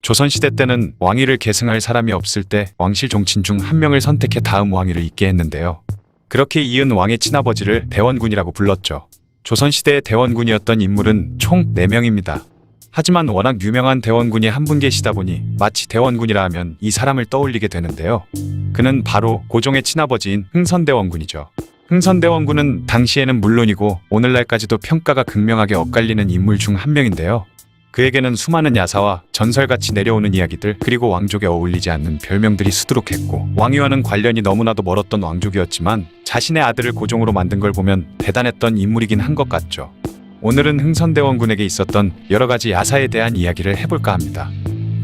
조선시대 때는 왕위를 계승할 사람이 없을 때 왕실 종친 중 한 명을 선택해 다음 왕위를 잇게 했는데요. 그렇게 이은 왕의 친아버지를 대원군이라고 불렀죠. 조선시대의 대원군이었던 인물은 총 4명입니다. 하지만 워낙 유명한 대원군이 한 분 계시다 보니 마치 대원군이라 하면 이 사람을 떠올리게 되는데요. 그는 바로 고종의 친아버지인 흥선대원군이죠. 흥선대원군은 당시에는 물론이고 오늘날까지도 평가가 극명하게 엇갈리는 인물 중 한 명인데요. 그에게는 수많은 야사와 전설같이 내려오는 이야기들 그리고 왕족에 어울리지 않는 별명들이 수두룩했고 왕위와는 관련이 너무나도 멀었던 왕족이었지만 자신의 아들을 고종으로 만든 걸 보면 대단했던 인물이긴 한 것 같죠. 오늘은 흥선대원군에게 있었던 여러 가지 야사에 대한 이야기를 해볼까 합니다.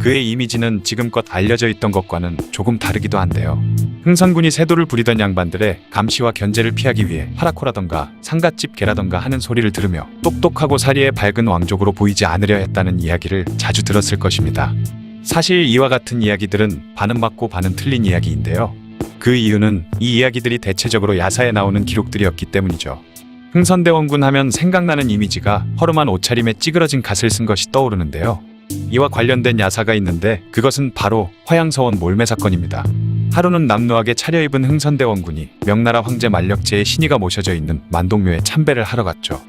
그의 이미지는 지금껏 알려져 있던 것과는 조금 다르기도 한데요. 흥선군이 세도를 부리던 양반들의 감시와 견제를 피하기 위해 파라코라던가 상갓집 개라던가 하는 소리를 들으며 똑똑하고 사리에 밝은 왕족으로 보이지 않으려 했다는 이야기를 자주 들었을 것입니다. 사실 이와 같은 이야기들은 반은 맞고 반은 틀린 이야기인데요. 그 이유는 이 이야기들이 대체적으로 야사에 나오는 기록들이었기 때문이죠. 흥선대원군 하면 생각나는 이미지가 허름한 옷차림에 찌그러진 갓을 쓴 것이 떠오르는데요. 이와 관련된 야사가 있는데 그것은 바로 화양서원 몰매 사건입니다. 하루는 남루하게 차려입은 흥선대원군이 명나라 황제 만력제의 신의가 모셔져 있는 만동묘에 참배를 하러 갔죠.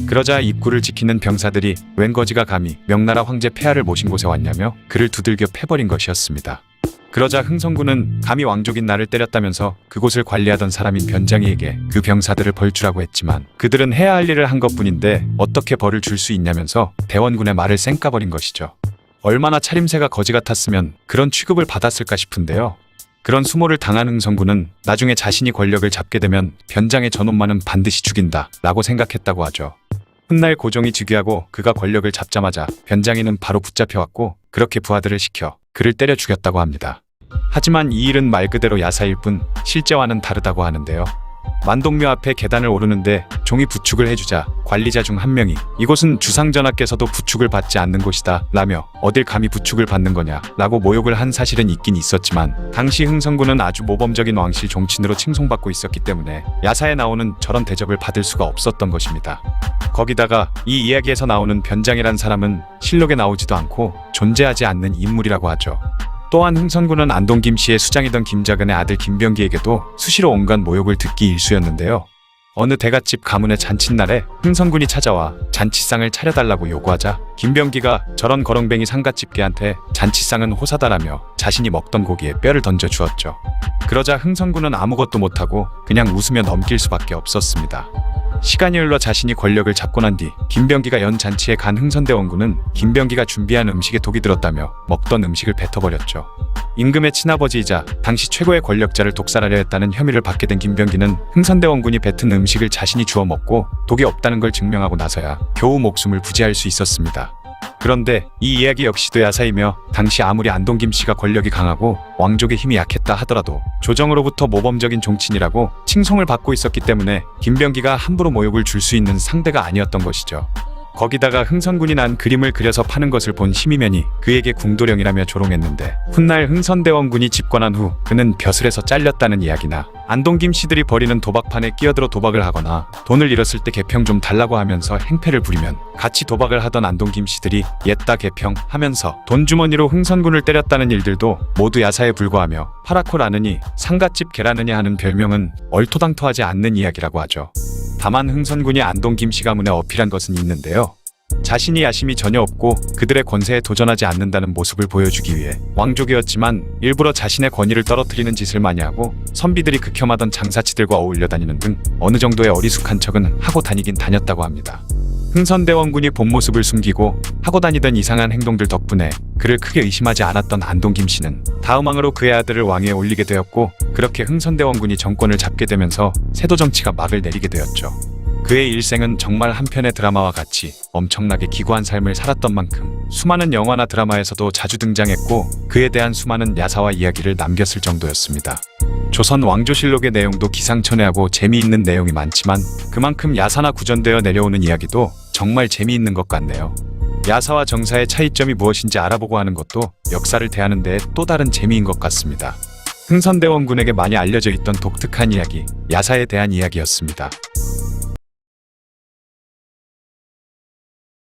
그러자 입구를 지키는 병사들이 웬 거지가 감히 명나라 황제 폐하를 모신 곳에 왔냐며 그를 두들겨 패버린 것이었습니다. 그러자 흥선군은 감히 왕족인 나를 때렸다면서 그곳을 관리하던 사람인 변장이에게 그 병사들을 벌주라고 했지만 그들은 해야 할 일을 한 것뿐인데 어떻게 벌을 줄 수 있냐면서 대원군의 말을 쌩까버린 것이죠. 얼마나 차림새가 거지 같았으면 그런 취급을 받았을까 싶은데요. 그런 수모를 당한 흥선군은 나중에 자신이 권력을 잡게 되면 변장의 저놈만은 반드시 죽인다 라고 생각했다고 하죠. 훗날 고종이 즉위하고 그가 권력을 잡자마자 변장이는 바로 붙잡혀왔고 그렇게 부하들을 시켜 그를 때려 죽였다고 합니다. 하지만 이 일은 말 그대로 야사일 뿐 실제와는 다르다고 하는데요. 만동묘 앞에 계단을 오르는데 종이 부축을 해주자 관리자 중 한 명이 이곳은 주상전하께서도 부축을 받지 않는 곳이다 라며 어딜 감히 부축을 받는 거냐 라고 모욕을 한 사실은 있긴 있었지만 당시 흥선군은 아주 모범적인 왕실 종친으로 칭송받고 있었기 때문에 야사에 나오는 저런 대접을 받을 수가 없었던 것입니다. 거기다가 이 이야기에서 나오는 변장이란 사람은 실록에 나오지도 않고 존재하지 않는 인물이라고 하죠. 또한 흥선군은 안동 김씨의 수장이던 김자근의 아들 김병기에게도 수시로 온갖 모욕을 듣기 일쑤였는데요. 어느 대갓집 가문의 잔칫날에 흥선군이 찾아와 잔치상을 차려달라고 요구하자 김병기가 저런 거렁뱅이 상갓집 개한테 잔치상은 호사다라며 자신이 먹던 고기에 뼈를 던져 주었죠. 그러자 흥선군은 아무것도 못하고 그냥 웃으며 넘길 수밖에 없었습니다. 시간이 흘러 자신이 권력을 잡고 난 뒤 김병기가 연 잔치에 간 흥선대원군은 김병기가 준비한 음식에 독이 들었다며 먹던 음식을 뱉어버렸죠. 임금의 친아버지이자 당시 최고의 권력자를 독살하려 했다는 혐의를 받게 된 김병기는 흥선대원군이 뱉은 음식을 자신이 주워 먹고 독이 없다는 걸 증명하고 나서야 겨우 목숨을 부지할 수 있었습니다. 그런데 이 이야기 역시도 야사이며 당시 아무리 안동 김씨가 권력이 강하고 왕족의 힘이 약했다 하더라도 조정으로부터 모범적인 종친이라고 칭송을 받고 있었기 때문에 김병기가 함부로 모욕을 줄 수 있는 상대가 아니었던 것이죠. 거기다가 흥선군이 난 그림을 그려서 파는 것을 본 심의면이 그에게 궁도령이라며 조롱했는데 훗날 흥선대원군이 집권한 후 그는 벼슬에서 잘렸다는 이야기나 안동 김씨들이 벌이는 도박판에 끼어들어 도박을 하거나 돈을 잃었을 때 개평 좀 달라고 하면서 행패를 부리면 같이 도박을 하던 안동 김씨들이 옛다 개평 하면서 돈주머니로 흥선군을 때렸다는 일들도 모두 야사에 불과하며 파라코라느니 상갓집 개라느냐 하는 별명은 얼토당토하지 않는 이야기라고 하죠. 다만 흥선군이 안동 김씨 가문에 어필한 것은 있는데요. 자신이 야심이 전혀 없고 그들의 권세에 도전하지 않는다는 모습을 보여주기 위해 왕족이었지만 일부러 자신의 권위를 떨어뜨리는 짓을 많이 하고 선비들이 극혐하던 장사치들과 어울려 다니는 등 어느 정도의 어리숙한 척은 하고 다니긴 다녔다고 합니다. 흥선대원군이 본 모습을 숨기고 하고 다니던 이상한 행동들 덕분에 그를 크게 의심하지 않았던 안동 김씨는 다음 왕으로 그의 아들을 왕위에 올리게 되었고 그렇게 흥선대원군이 정권을 잡게 되면서 세도 정치가 막을 내리게 되었죠. 그의 일생은 정말 한 편의 드라마와 같이 엄청나게 기구한 삶을 살았던 만큼 수많은 영화나 드라마에서도 자주 등장했고 그에 대한 수많은 야사와 이야기를 남겼을 정도였습니다. 조선 왕조실록의 내용도 기상천외하고 재미있는 내용이 많지만 그만큼 야사나 구전되어 내려오는 이야기도 정말 재미있는 것 같네요. 야사와 정사의 차이점이 무엇인지 알아보고 하는 것도 역사를 대하는 데 또 다른 재미인 것 같습니다. 흥선대원군에게 많이 알려져 있던 독특한 이야기, 야사에 대한 이야기였습니다.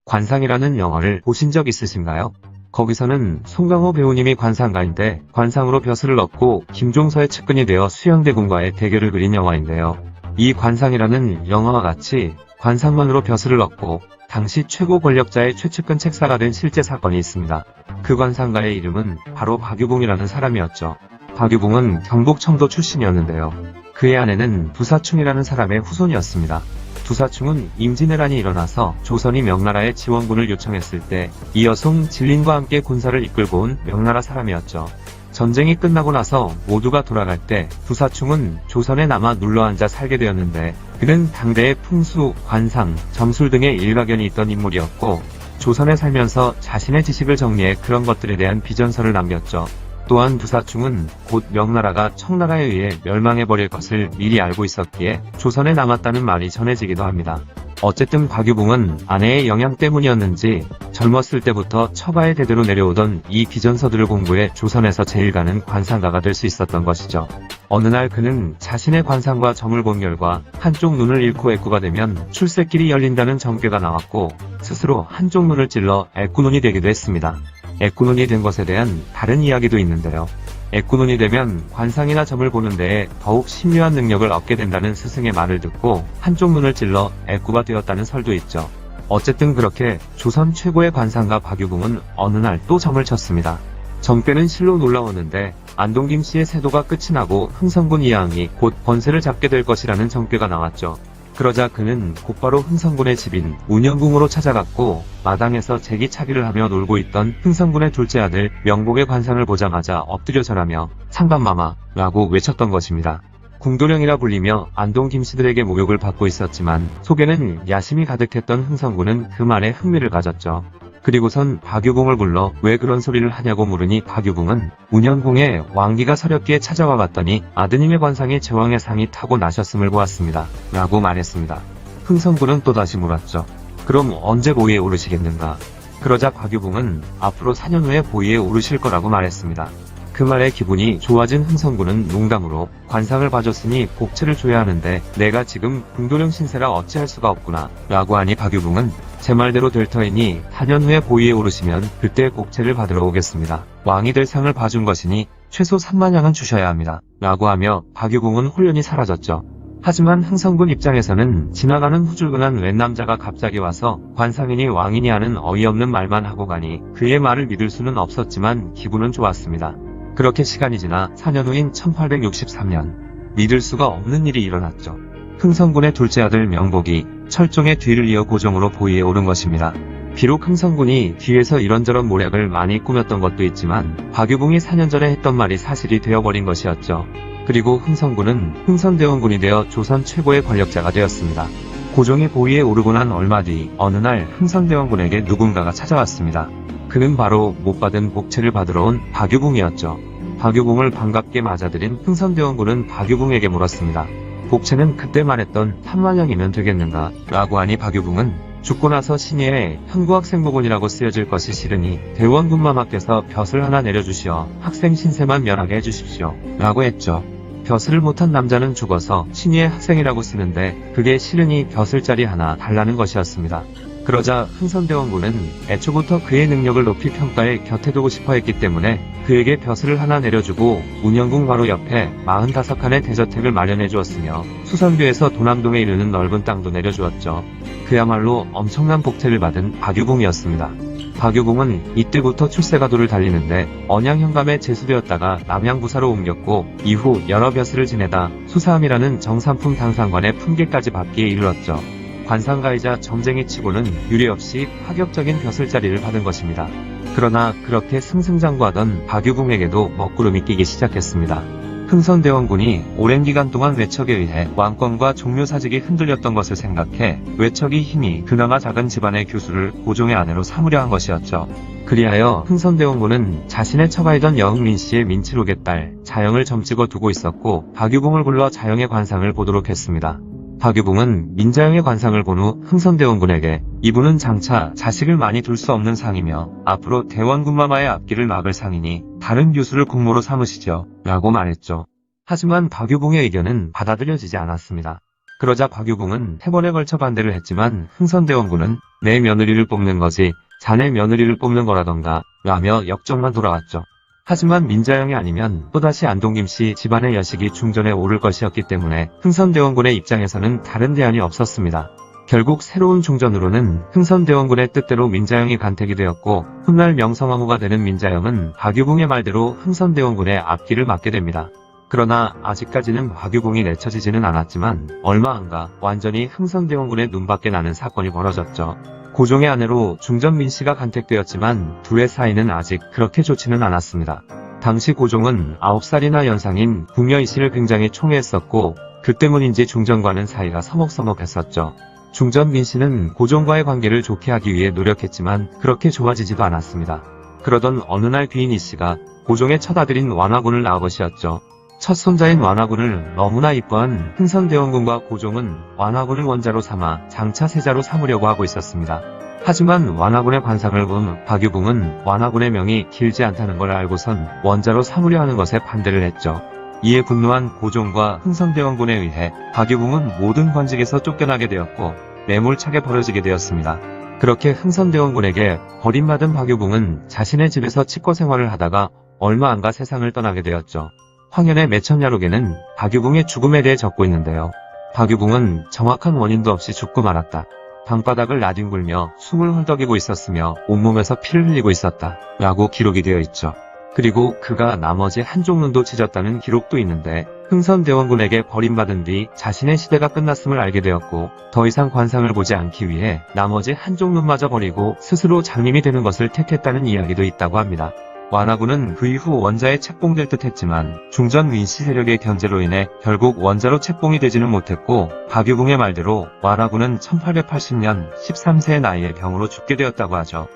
관상이라는 영화를 보신 적 있으신가요? 거기서는 송강호 배우님이 관상가인데 관상으로 벼슬을 얻고 김종서의 측근이 되어 수양대군과의 대결을 그린 영화인데요. 이 관상이라는 영화와 같이 관상만으로 벼슬을 얻고 당시 최고 권력자의 최측근 책사가 된 실제 사건이 있습니다. 그 관상가의 이름은 바로 박유봉이라는 사람이었죠. 박유봉은 경북 청도 출신이었는데요. 그의 아내는 두사충이라는 사람의 후손이었습니다. 두사충은 임진왜란이 일어나서 조선이 명나라에 지원군을 요청했을 때 이여송 진린과 함께 군사를 이끌고 온 명나라 사람이었죠. 전쟁이 끝나고 나서 모두가 돌아갈 때 두사충은 조선에 남아 눌러앉아 살게 되었는데 그는 당대의 풍수, 관상, 점술 등의 일가견이 있던 인물이었고 조선에 살면서 자신의 지식을 정리해 그런 것들에 대한 비전서를 남겼죠. 또한 두사충은 곧 명나라가 청나라에 의해 멸망해버릴 것을 미리 알고 있었기에 조선에 남았다는 말이 전해지기도 합니다. 어쨌든 박유봉은 아내의 영향 때문이었는지 젊었을 때부터 처가의 대대로 내려오던 이 비전서들을 공부해 조선에서 제일 가는 관상가가 될 수 있었던 것이죠. 어느 날 그는 자신의 관상과 점을 본 결과 한쪽 눈을 잃고 애꾸가 되면 출세길이 열린다는 정죄가 나왔고 스스로 한쪽 눈을 찔러 애꾸눈이 되기도 했습니다. 애꾸눈이 된 것에 대한 다른 이야기도 있는데요. 애꾸눈이 되면 관상이나 점을 보는 데에 더욱 신묘한 능력을 얻게 된다는 스승의 말을 듣고 한쪽 눈을 찔러 애꾸가 되었다는 설도 있죠. 어쨌든 그렇게 조선 최고의 관상가 박유봉은 어느 날 또 점을 쳤습니다. 점괘는 실로 놀라웠는데 안동김 씨의 세도가 끝이 나고 흥성군 이하응이 곧 권세를 잡게 될 것이라는 점괘가 나왔죠. 그러자 그는 곧바로 흥성군의 집인 운영궁으로 찾아갔고 마당에서 제기차기를 하며 놀고 있던 흥성군의 둘째 아들 명복의 관상을 보자마자 엎드려 절하며 상반마마라고 외쳤던 것입니다. 궁도령이라 불리며 안동 김씨들에게 모욕을 받고 있었지만 속에는 야심이 가득했던 흥성군은 그 말에 흥미를 가졌죠. 그리고선 박유봉을 불러 왜 그런 소리를 하냐고 물으니 박유봉은 운현궁에 왕기가 서렵기에 찾아와 봤더니 아드님의 관상이 제왕의 상이 타고 나셨음을 보았습니다. 라고 말했습니다. 흥성군은 또다시 물었죠. 그럼 언제 보위에 오르시겠는가? 그러자 박유봉은 앞으로 4년 후에 보위에 오르실 거라고 말했습니다. 그 말에 기분이 좋아진 흥성군은 농담으로 관상을 봐줬으니 복체를 줘야 하는데 내가 지금 궁도령 신세라 어찌할 수가 없구나 라고 하니 박유봉은 제 말대로 될 터이니 4년 후에 보위에 오르시면 그때 복체를 받으러 오겠습니다. 왕이 될 상을 봐준 것이니 최소 3만냥은 주셔야 합니다. 라고 하며 박유봉은 홀연히 사라졌죠. 하지만 흥성군 입장에서는 지나가는 후줄근한 웬 남자가 갑자기 와서 관상이니 왕이니 하는 어이없는 말만 하고 가니 그의 말을 믿을 수는 없었지만 기분은 좋았습니다. 그렇게 시간이 지나 4년 후인 1863년 믿을 수가 없는 일이 일어났죠. 흥성군의 둘째 아들 명복이 철종의 뒤를 이어 고종으로 보위에 오른 것입니다. 비록 흥성군이 뒤에서 이런저런 모략을 많이 꾸몄던 것도 있지만 박유봉이 4년 전에 했던 말이 사실이 되어버린 것이었죠. 그리고 흥성군은 흥선대원군이 되어 조선 최고의 권력자가 되었습니다. 고종이 보위에 오르고 난 얼마 뒤 어느 날 흥선대원군에게 누군가가 찾아왔습니다. 그는 바로 못 받은 복체를 받으러 온 박유봉이었죠. 박유봉을 반갑게 맞아들인 흥선대원군은 박유봉에게 물었습니다. 복체는 그때 말했던 3만냥이면 되겠는가? 라고 하니 박유봉은 죽고 나서 신의에 현구학생목원이라고 쓰여질 것이 싫으니 대원군마마께서 벼슬 하나 내려주시어 학생 신세만 면하게 해주십시오. 라고 했죠. 벼슬을 못한 남자는 죽어서 신의의 학생이라고 쓰는데 그게 싫으니 벼슬자리 하나 달라는 것이었습니다. 그러자 흥선대원군은 애초부터 그의 능력을 높이 평가해 곁에 두고 싶어 했기 때문에 그에게 벼슬을 하나 내려주고 운영궁 바로 옆에 45칸의 대저택을 마련해 주었으며 수선교에서 도남동에 이르는 넓은 땅도 내려주었죠. 그야말로 엄청난 복태를 받은 박유봉이었습니다. 박유봉은 이때부터 출세가도를 달리는데 언양현감에 제수되었다가 남양부사로 옮겼고 이후 여러 벼슬을 지내다 수사함이라는 정삼품 당상관의 품계까지 받기에 이르렀죠. 관상가이자 점쟁이 치고는 유례없이 파격적인 벼슬자리를 받은 것입니다. 그러나 그렇게 승승장구하던 박유봉에게도 먹구름이 끼기 시작했습니다. 흥선대원군이 오랜 기간 동안 외척에 의해 왕권과 종묘사직이 흔들렸던 것을 생각해 외척이 힘이 그나마 작은 집안의 교수를 고종의 아내로 삼으려 한 것이었죠. 그리하여 흥선대원군은 자신의 처가이던 여흥민 씨의 민치록의 딸 자영을 점찍어 두고 있었고 박유봉을 불러 자영의 관상을 보도록 했습니다. 박유봉은 민자영의 관상을 본 후 흥선대원군에게 이분은 장차 자식을 많이 둘 수 없는 상이며 앞으로 대원군마마의 앞길을 막을 상이니 다른 교수를 공모로 삼으시죠. 라고 말했죠. 하지만 박유봉의 의견은 받아들여지지 않았습니다. 그러자 박유봉은 3번에 걸쳐 반대를 했지만 흥선대원군은 내 며느리를 뽑는 거지 자네 며느리를 뽑는 거라던가 라며 역정만 돌아왔죠. 하지만 민자영이 아니면 또다시 안동김씨 집안의 여식이 중전에 오를 것이었기 때문에 흥선대원군의 입장에서는 다른 대안이 없었습니다. 결국 새로운 중전으로는 흥선대원군의 뜻대로 민자영이 간택이 되었고 훗날 명성황후가 되는 민자영은 박유궁의 말대로 흥선대원군의 앞길을 맡게 됩니다. 그러나 아직까지는 박유궁이 내쳐지지는 않았지만 얼마 안가 완전히 흥선대원군의 눈밖에 나는 사건이 벌어졌죠. 고종의 아내로 중전 민씨가 간택되었지만 둘의 사이는 아직 그렇게 좋지는 않았습니다. 당시 고종은 9살이나 연상인 궁여이씨를 굉장히 총애했었고 그 때문인지 중전과는 사이가 서먹서먹했었죠. 중전 민씨는 고종과의 관계를 좋게 하기 위해 노력했지만 그렇게 좋아지지도 않았습니다. 그러던 어느 날 귀인 이씨가 고종의 첫 아들인 완화군을 낳은 것이었죠. 첫 손자인 완화군을 너무나 이뻐한 흥선대원군과 고종은 완화군을 원자로 삼아 장차 세자로 삼으려고 하고 있었습니다. 하지만 완화군의 관상을 본 박유궁은 완화군의 명이 길지 않다는 걸 알고선 원자로 삼으려 하는 것에 반대를 했죠. 이에 분노한 고종과 흥선대원군에 의해 박유궁은 모든 관직에서 쫓겨나게 되었고 매몰차게 버려지게 되었습니다. 그렇게 흥선대원군에게 버림받은 박유궁은 자신의 집에서 치과 생활을 하다가 얼마 안가 세상을 떠나게 되었죠. 황현의 매천야록에는 박유궁의 죽음에 대해 적고 있는데요. 박유궁은 정확한 원인도 없이 죽고 말았다. 방바닥을 나뒹굴며 숨을 헐떡이고 있었으며 온몸에서 피를 흘리고 있었다. 라고 기록이 되어 있죠. 그리고 그가 나머지 한쪽 눈도 찢었다는 기록도 있는데 흥선대원군에게 버림받은 뒤 자신의 시대가 끝났음을 알게 되었고 더 이상 관상을 보지 않기 위해 나머지 한쪽 눈마저 버리고 스스로 장님이 되는 것을 택했다는 이야기도 있다고 합니다. 완화군은 그 이후 원자에 책봉될 듯 했지만 중전 민씨 세력의 견제로 인해 결국 원자로 책봉이 되지는 못했고 박유궁의 말대로 완화군은 1880년 13세의 나이에 병으로 죽게 되었다고 하죠.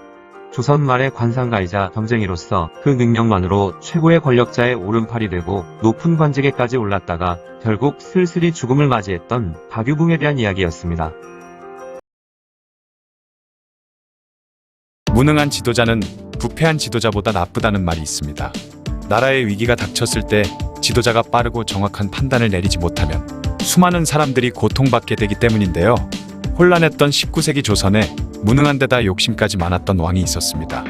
조선 말의 관상가이자 경쟁이로서 그 능력만으로 최고의 권력자의 오른팔이 되고 높은 관직에까지 올랐다가 결국 슬슬이 죽음을 맞이했던 박유궁에 대한 이야기였습니다. 무능한 지도자는 부패한 지도자보다 나쁘다는 말이 있습니다. 나라의 위기가 닥쳤을 때 지도자가 빠르고 정확한 판단을 내리지 못하면 수많은 사람들이 고통받게 되기 때문인데요. 혼란했던 19세기 조선에 무능한 데다 욕심까지 많았던 왕이 있었습니다.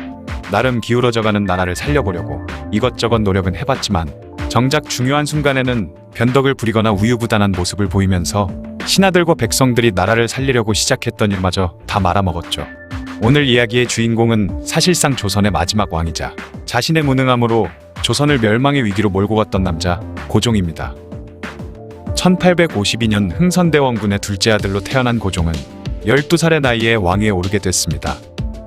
나름 기울어져가는 나라를 살려보려고 이것저것 노력은 해봤지만 정작 중요한 순간에는 변덕을 부리거나 우유부단한 모습을 보이면서 신하들과 백성들이 나라를 살리려고 시작했던 일마저 다 말아먹었죠. 오늘 이야기의 주인공은 사실상 조선의 마지막 왕이자 자신의 무능함으로 조선을 멸망의 위기로 몰고 갔던 남자 고종입니다. 1852년 흥선대원군의 둘째 아들로 태어난 고종은 12살의 나이에 왕위에 오르게 됐습니다.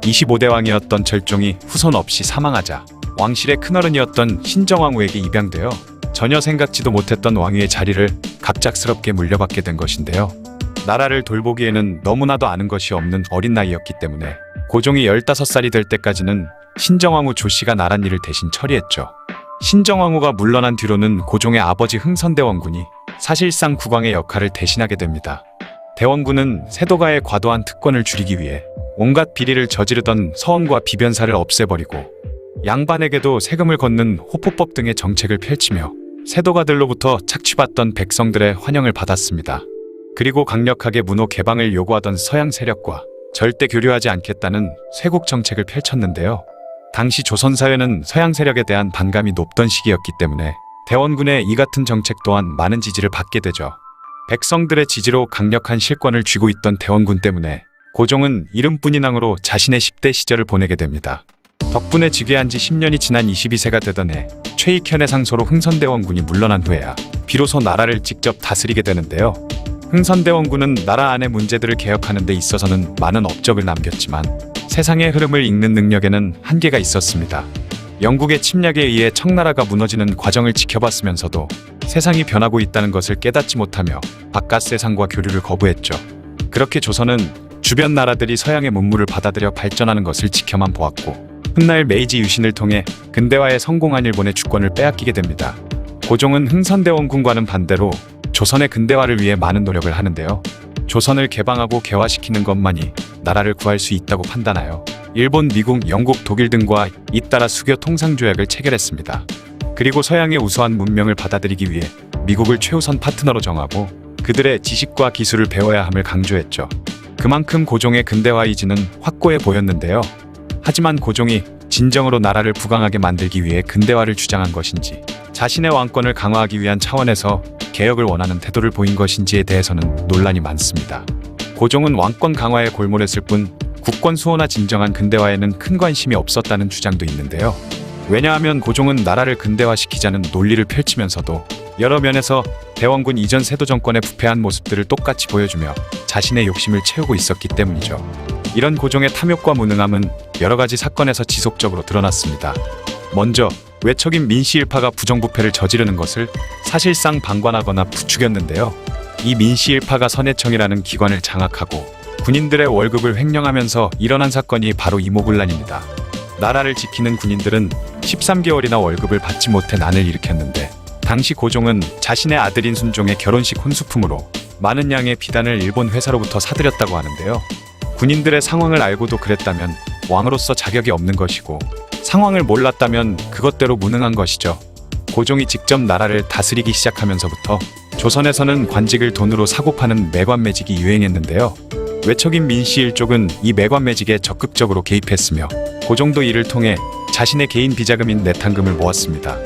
25대 왕이었던 철종이 후손 없이 사망하자 왕실의 큰어른이었던 신정왕후에게 입양되어 전혀 생각지도 못했던 왕위의 자리를 갑작스럽게 물려받게 된 것인데요. 나라를 돌보기에는 너무나도 아는 것이 없는 어린 나이였기 때문에 고종이 15살이 될 때까지는 신정왕후 조씨가 나란 일을 대신 처리했죠. 신정왕후가 물러난 뒤로는 고종의 아버지 흥선대원군이 사실상 국왕의 역할을 대신하게 됩니다. 대원군은 세도가의 과도한 특권을 줄이기 위해 온갖 비리를 저지르던 서원과 비변사를 없애버리고 양반에게도 세금을 걷는 호포법 등의 정책을 펼치며 세도가들로부터 착취받던 백성들의 환영을 받았습니다. 그리고 강력하게 문호 개방을 요구하던 서양 세력과 절대 교류하지 않겠다는 쇄국 정책을 펼쳤는데요. 당시 조선 사회는 서양 세력에 대한 반감이 높던 시기였기 때문에 대원군의 이 같은 정책 또한 많은 지지를 받게 되죠. 백성들의 지지로 강력한 실권을 쥐고 있던 대원군 때문에 고종은 이름뿐인왕으로 자신의 10대 시절을 보내게 됩니다. 덕분에 즉위한 지 10년이 지난 22세가 되던 해 최익현의 상소로 흥선대원군이 물러난 후에야 비로소 나라를 직접 다스리게 되는데요. 흥선대원군은 나라 안의 문제들을 개혁하는 데 있어서는 많은 업적을 남겼지만 세상의 흐름을 읽는 능력에는 한계가 있었습니다. 영국의 침략에 의해 청나라가 무너지는 과정을 지켜봤으면서도 세상이 변하고 있다는 것을 깨닫지 못하며 바깥 세상과 교류를 거부했죠. 그렇게 조선은 주변 나라들이 서양의 문물을 받아들여 발전하는 것을 지켜만 보았고 훗날 메이지 유신을 통해 근대화에 성공한 일본의 주권을 빼앗기게 됩니다. 고종은 흥선대원군과는 반대로 조선의 근대화를 위해 많은 노력을 하는데요. 조선을 개방하고 개화시키는 것만이 나라를 구할 수 있다고 판단하여 일본, 미국, 영국, 독일 등과 잇따라 수교 통상조약을 체결했습니다. 그리고 서양의 우수한 문명을 받아들이기 위해 미국을 최우선 파트너로 정하고 그들의 지식과 기술을 배워야 함을 강조했죠. 그만큼 고종의 근대화 이지는 확고해 보였는데요. 하지만 고종이 진정으로 나라를 부강하게 만들기 위해 근대화를 주장한 것인지, 자신의 왕권을 강화하기 위한 차원에서 개혁을 원하는 태도를 보인 것인지에 대해서는 논란이 많습니다. 고종은 왕권 강화에 골몰했을 뿐 국권 수호나 진정한 근대화에는 큰 관심이 없었다는 주장도 있는데요. 왜냐하면 고종은 나라를 근대화시키자는 논리를 펼치면서도 여러 면에서 대원군 이전 세도 정권의 부패한 모습들을 똑같이 보여주며 자신의 욕심을 채우고 있었기 때문이죠. 이런 고종의 탐욕과 무능함은 여러 가지 사건에서 지속적으로 드러났습니다. 먼저 외척인 민씨일파가 부정부패를 저지르는 것을 사실상 방관하거나 부추겼는데요. 이 민씨일파가 선해청이라는 기관을 장악하고 군인들의 월급을 횡령하면서 일어난 사건이 바로 이모군란입니다. 나라를 지키는 군인들은 13개월이나 월급을 받지 못해 난을 일으켰는데, 당시 고종은 자신의 아들인 순종의 결혼식 혼수품으로 많은 양의 비단을 일본 회사로부터 사들였다고 하는데요. 군인들의 상황을 알고도 그랬다면 왕으로서 자격이 없는 것이고, 상황을 몰랐다면 그것대로 무능한 것이죠. 고종이 직접 나라를 다스리기 시작하면서부터 조선에서는 관직을 돈으로 사고 파는 매관매직이 유행했는데요. 외척인 민씨 일족은 이 매관매직에 적극적으로 개입했으며 고종도 이를 통해 자신의 개인 비자금인 내탕금을 모았습니다.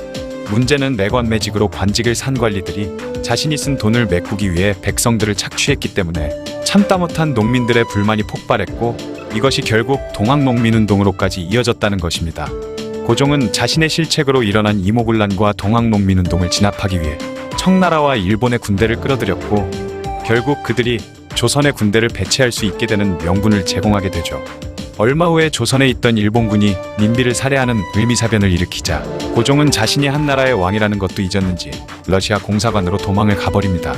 문제는 매관매직으로 관직을 산 관리들이 자신이 쓴 돈을 메꾸기 위해 백성들을 착취했기 때문에 참다 못한 농민들의 불만이 폭발했고, 이것이 결국 동학농민운동으로까지 이어졌다는 것입니다. 고종은 자신의 실책으로 일어난 이모군란과 동학농민운동을 진압하기 위해 청나라와 일본의 군대를 끌어들였고, 결국 그들이 조선의 군대를 배치할 수 있게 되는 명분을 제공하게 되죠. 얼마 후에 조선에 있던 일본군이 민비를 살해하는 을미사변을 일으키자 고종은 자신이 한 나라의 왕이라는 것도 잊었는지 러시아 공사관으로 도망을 가버립니다.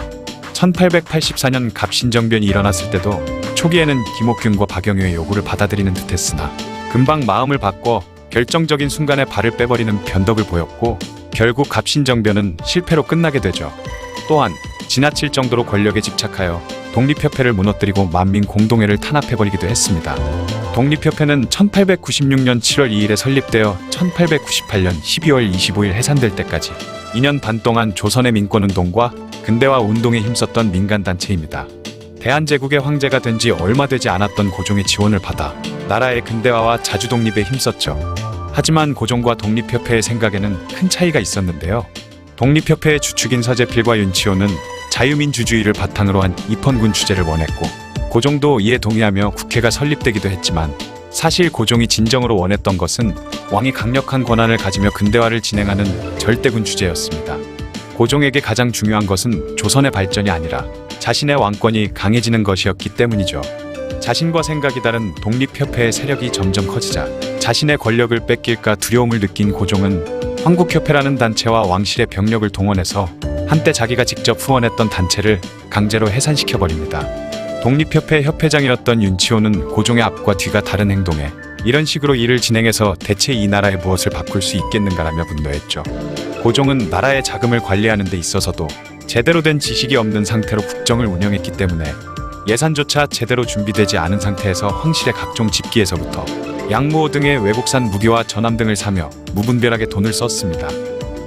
1884년 갑신정변이 일어났을 때도 초기에는 김옥균과 박영효의 요구를 받아들이는 듯했으나 금방 마음을 바꿔 결정적인 순간에 발을 빼버리는 변덕을 보였고, 결국 갑신정변은 실패로 끝나게 되죠. 또한 지나칠 정도로 권력에 집착하여 독립협회를 무너뜨리고 만민 공동회를 탄압해버리기도 했습니다. 독립협회는 1896년 7월 2일에 설립되어 1898년 12월 25일 해산될 때까지 2년 반 동안 조선의 민권운동과 근대화 운동에 힘썼던 민간단체입니다. 대한제국의 황제가 된 지 얼마 되지 않았던 고종의 지원을 받아 나라의 근대화와 자주독립에 힘썼죠. 하지만 고종과 독립협회의 생각에는 큰 차이가 있었는데요. 독립협회의 주축인 서재필과 윤치호는 자유민주주의를 바탕으로 한 입헌군 추제를 원했고, 고종도 이에 동의하며 국회가 설립되기도 했지만, 사실 고종이 진정으로 원했던 것은 왕이 강력한 권한을 가지며 근대화를 진행하는 절대군 추제였습니다. 고종에게 가장 중요한 것은 조선의 발전이 아니라 자신의 왕권이 강해지는 것이었기 때문이죠. 자신과 생각이 다른 독립협회의 세력이 점점 커지자 자신의 권력을 뺏길까 두려움을 느낀 고종은 황국협회라는 단체와 왕실의 병력을 동원해서 한때 자기가 직접 후원했던 단체를 강제로 해산시켜버립니다. 독립협회 협회장이었던 윤치호는 고종의 앞과 뒤가 다른 행동에 이런 식으로 일을 진행해서 대체 이 나라에 무엇을 바꿀 수 있겠는가라며 분노했죠. 고종은 나라의 자금을 관리하는 데 있어서도 제대로 된 지식이 없는 상태로 국정을 운영했기 때문에 예산조차 제대로 준비되지 않은 상태에서 황실의 각종 집기에서부터 양무호 등의 외국산 무기와 전함 등을 사며 무분별하게 돈을 썼습니다.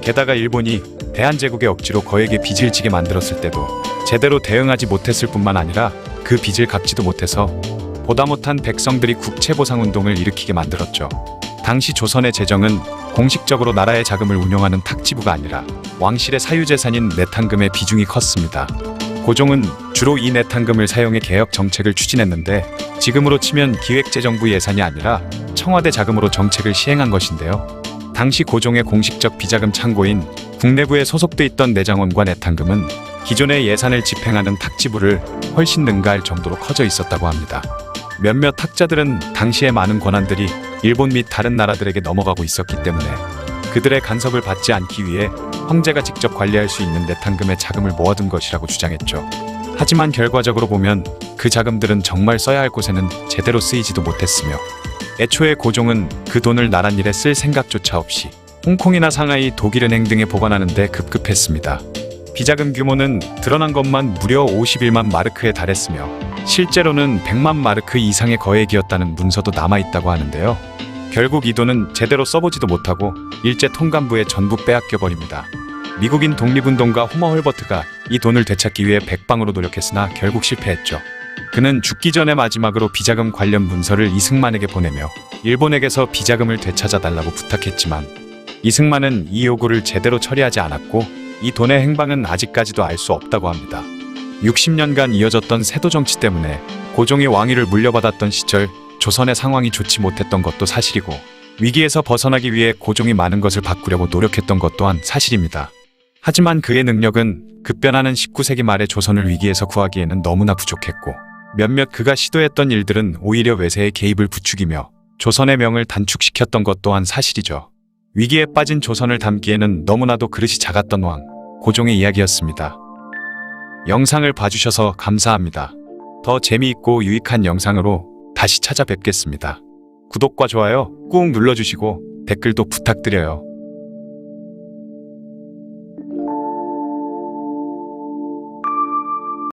게다가 일본이 대한제국의 억지로 거액의 빚을 지게 만들었을 때도 제대로 대응하지 못했을 뿐만 아니라 그 빚을 갚지도 못해서 보다 못한 백성들이 국채보상운동을 일으키게 만들었죠. 당시 조선의 재정은 공식적으로 나라의 자금을 운영하는 탁지부가 아니라 왕실의 사유재산인 내탕금의 비중이 컸습니다. 고종은 주로 이 내탕금을 사용해 개혁 정책을 추진했는데, 지금으로 치면 기획재정부 예산이 아니라 청와대 자금으로 정책을 시행한 것인데요. 당시 고종의 공식적 비자금 창고인 국내부에 소속돼 있던 내장원과 내탕금은 기존의 예산을 집행하는 탁지부를 훨씬 능가할 정도로 커져 있었다고 합니다. 몇몇 학자들은 당시의 많은 권한들이 일본 및 다른 나라들에게 넘어가고 있었기 때문에 그들의 간섭을 받지 않기 위해 황제가 직접 관리할 수 있는 내탕금의 자금을 모아둔 것이라고 주장했죠. 하지만 결과적으로 보면 그 자금들은 정말 써야 할 곳에는 제대로 쓰이지도 못했으며, 애초에 고종은 그 돈을 나란 일에 쓸 생각조차 없이 홍콩이나 상하이, 독일은행 등에 보관하는 데 급급했습니다. 비자금 규모는 드러난 것만 무려 51만 마르크에 달했으며 실제로는 100만 마르크 이상의 거액이었다는 문서도 남아있다고 하는데요. 결국 이 돈은 제대로 써보지도 못하고 일제 통감부에 전부 빼앗겨버립니다. 미국인 독립운동가 호머 홀버트가 이 돈을 되찾기 위해 백방으로 노력했으나 결국 실패했죠. 그는 죽기 전에 마지막으로 비자금 관련 문서를 이승만에게 보내며 일본에게서 비자금을 되찾아달라고 부탁했지만 이승만은 이 요구를 제대로 처리하지 않았고 이 돈의 행방은 아직까지도 알 수 없다고 합니다. 60년간 이어졌던 세도 정치 때문에 고종이 왕위를 물려받았던 시절 조선의 상황이 좋지 못했던 것도 사실이고 위기에서 벗어나기 위해 고종이 많은 것을 바꾸려고 노력했던 것 또한 사실입니다. 하지만 그의 능력은 급변하는 19세기 말의 조선을 위기에서 구하기에는 너무나 부족했고 몇몇 그가 시도했던 일들은 오히려 외세의 개입을 부추기며 조선의 명을 단축시켰던 것 또한 사실이죠. 위기에 빠진 조선을 담기에는 너무나도 그릇이 작았던 왕, 고종의 이야기였습니다. 영상을 봐주셔서 감사합니다. 더 재미있고 유익한 영상으로 다시 찾아뵙겠습니다. 구독과 좋아요 꾹 눌러주시고 댓글도 부탁드려요.